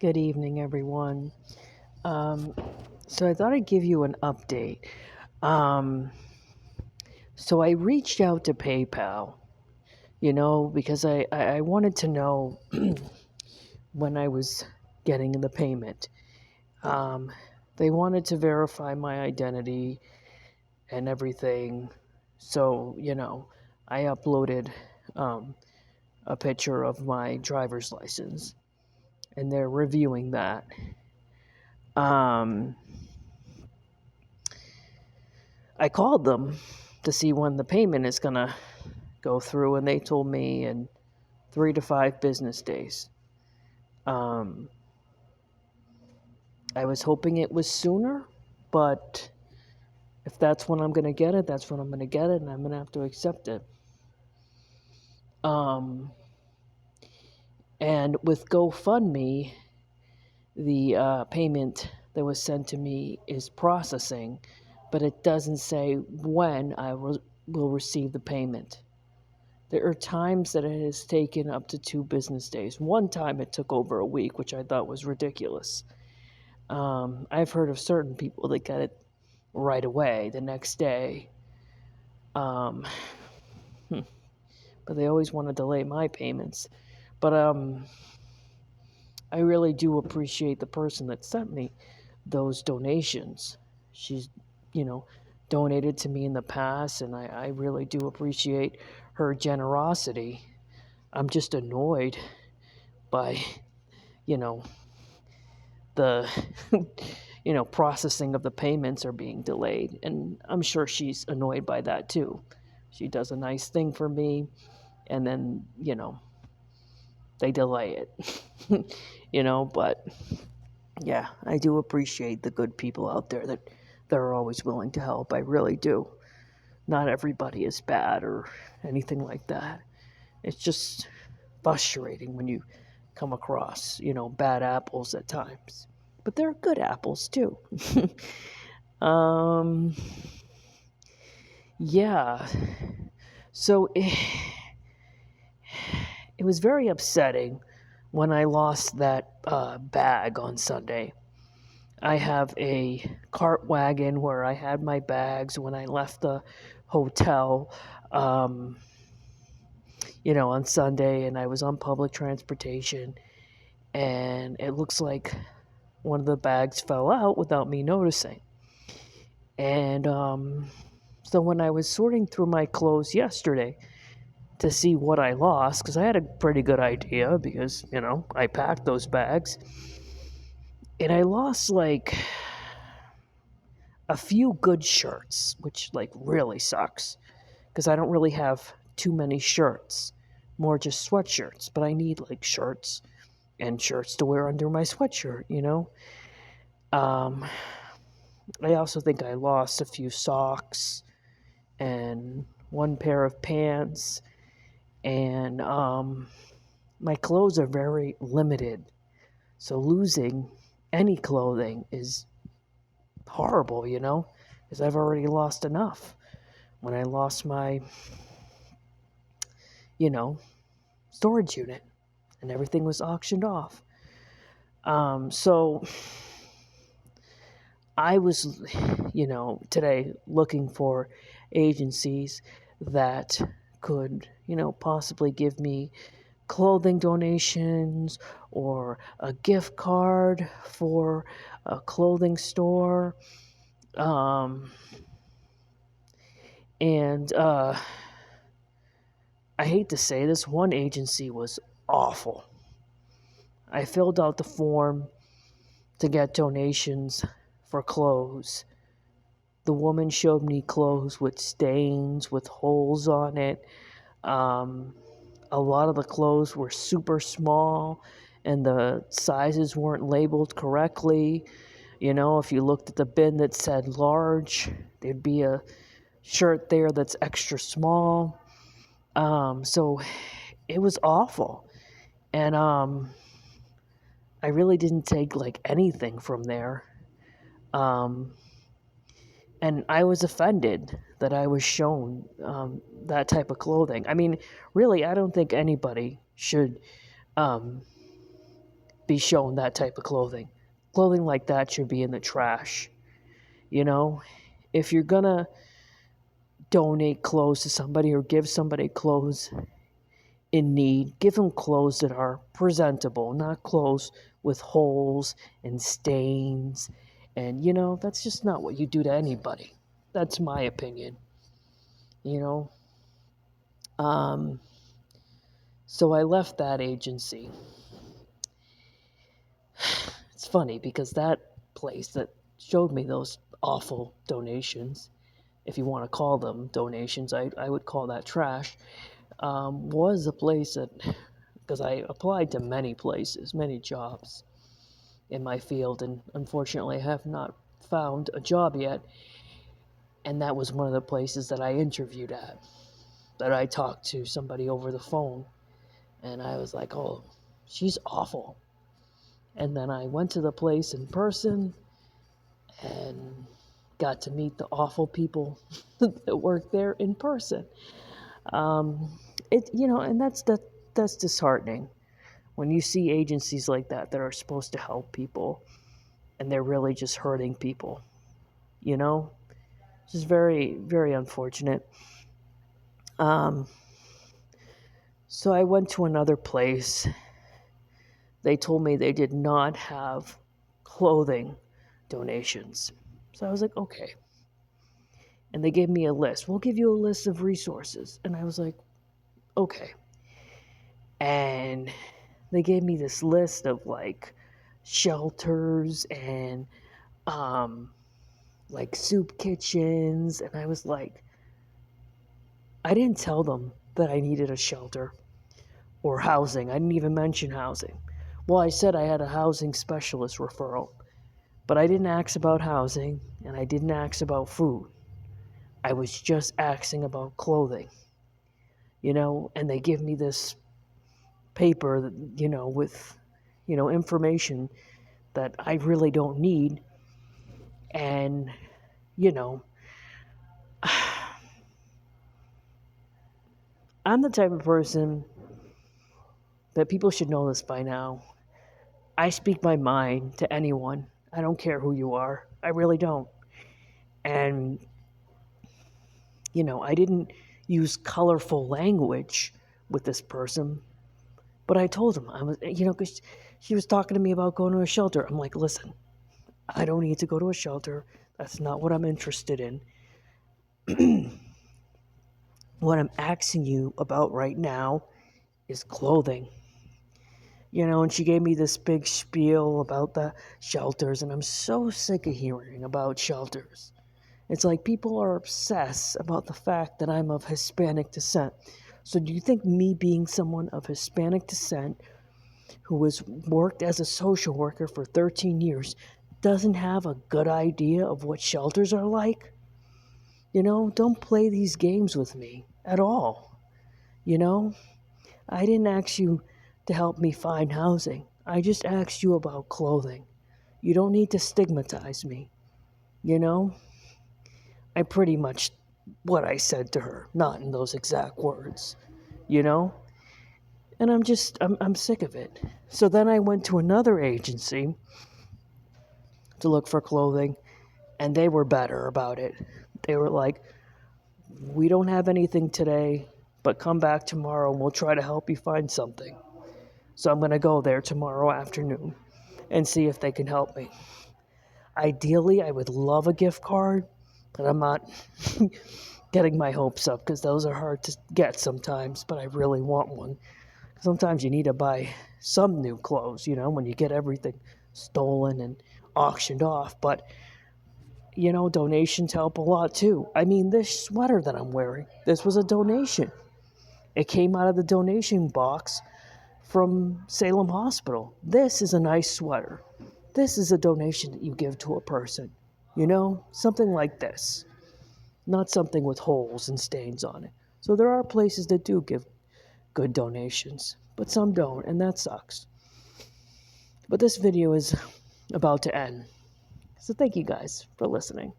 Good evening, everyone. Um, so I thought I'd give you an update. Um, so I reached out to PayPal, because I wanted to know when I was getting the payment. Um, they wanted to verify my identity and everything. So, I uploaded um, a picture of my driver's license, and they're reviewing that. Um, I called them to see when the payment is going to go through, and they told me in 3 to 5 business days. Um, I was hoping it was sooner, but if that's when I'm going to get it, that's when I'm going to get it, and I'm going to have to accept it. Um, and with GoFundMe, the payment that was sent to me is processing, but it doesn't say when I will receive the payment. There are times that it has taken up to 2 business days. One time it took over a week, which I thought was ridiculous. I've heard of certain people that get it right away, the next day. Um, but they always want to delay my payments. But I really do appreciate the person that sent me those donations. She's, you know, donated to me in the past, and I really do appreciate her generosity. I'm just annoyed by, you know, the, processing of the payments are being delayed. And I'm sure she's annoyed by that too. She does a nice thing for me, and then, they delay it, but yeah, I do appreciate the good people out there that are always willing to help. I really do. Not everybody is bad or anything like that. It's just frustrating when you come across, bad apples at times. But there are good apples too. um, yeah. So it was very upsetting when I lost that bag on Sunday. I have a cart wagon where I had my bags when I left the hotel, um, on Sunday, and I was on public transportation, and it looks like one of the bags fell out without me noticing. And so when I was sorting through my clothes yesterday to see what I lost, because I had a pretty good idea, because, I packed those bags, and I lost like a few good shirts, which like really sucks because I don't really have too many shirts, more just sweatshirts, but I need like shirts and shirts to wear under my sweatshirt. Um, I also think I lost a few socks and one pair of pants, and my clothes are very limited, so losing any clothing is horrible, because I've already lost enough. When I lost my, you know, storage unit and everything was auctioned off. So I was, today looking for agencies that could, possibly give me clothing donations or a gift card for a clothing store. And I hate to say this, one agency was awful. I filled out the form to get donations for clothes. The woman showed me clothes with stains, with holes on it. Um, a lot of the clothes were super small and the sizes weren't labeled correctly. If you looked at the bin that said large, there'd be a shirt there that's extra small. So it was awful. And I really didn't take like anything from there. Um, and I was offended that I was shown that type of clothing. I mean, really, I don't think anybody should be shown that type of clothing. Clothing like that should be in the trash. You know, if you're gonna donate clothes to somebody or give somebody clothes in need, give them clothes that are presentable, not clothes with holes and stains. And, that's just not what you do to anybody. That's my opinion, you know. Um, so I left that agency. It's funny because that place that showed me those awful donations, if you want to call them donations, I would call that trash, was a place that, because I applied to many places, many jobs in my field, and unfortunately I have not found a job yet. And that was one of the places that I interviewed at, that I talked to somebody over the phone, and I was like, oh, she's awful. And then I went to the place in person and got to meet the awful people that work there in person. And that's disheartening when you see agencies like that are supposed to help people and they're really just hurting people. It's just very, very unfortunate. So I went to another place. They told me they did not have clothing donations. So I was like, okay. And they gave me a list. We'll give you a list of resources. And I was like, okay. And they gave me this list of like shelters and like soup kitchens. And I was like, I didn't tell them that I needed a shelter or housing. I didn't even mention housing. Well, I said I had a housing specialist referral, but I didn't ask about housing and I didn't ask about food. I was just asking about clothing, and they give me this paper that, with, information that I really don't need. And, I'm the type of person that people should know this by now. I speak my mind to anyone. I don't care who you are. I really don't. And, I didn't use colorful language with this person, but I told him, because she was talking to me about going to a shelter. I'm like, listen, I don't need to go to a shelter. That's not what I'm interested in. What I'm asking you about right now is clothing. And she gave me this big spiel about the shelters, and I'm so sick of hearing about shelters. It's like people are obsessed about the fact that I'm of Hispanic descent. So do you think me being someone of Hispanic descent who has worked as a social worker for 13 years doesn't have a good idea of what shelters are like? Don't play these games with me at all. I didn't ask you to help me find housing. I just asked you about clothing. You don't need to stigmatize me. I pretty much what I said to her, not in those exact words, And I'm sick of it. So then I went to another agency to look for clothing, and they were better about it. They were like, we don't have anything today, but come back tomorrow and we'll try to help you find something. So I'm going to go there tomorrow afternoon and see if they can help me. Ideally, I would love a gift card, but I'm not getting my hopes up because those are hard to get sometimes, but I really want one. Sometimes you need to buy some new clothes, when you get everything stolen and auctioned off. But, donations help a lot too. I mean, this sweater that I'm wearing, this was a donation. It came out of the donation box from Salem Hospital. This is a nice sweater. This is a donation that you give to a person. Something like this. Not something with holes and stains on it. So there are places that do give good donations, but some don't, and that sucks. But this video is about to end. So thank you guys for listening.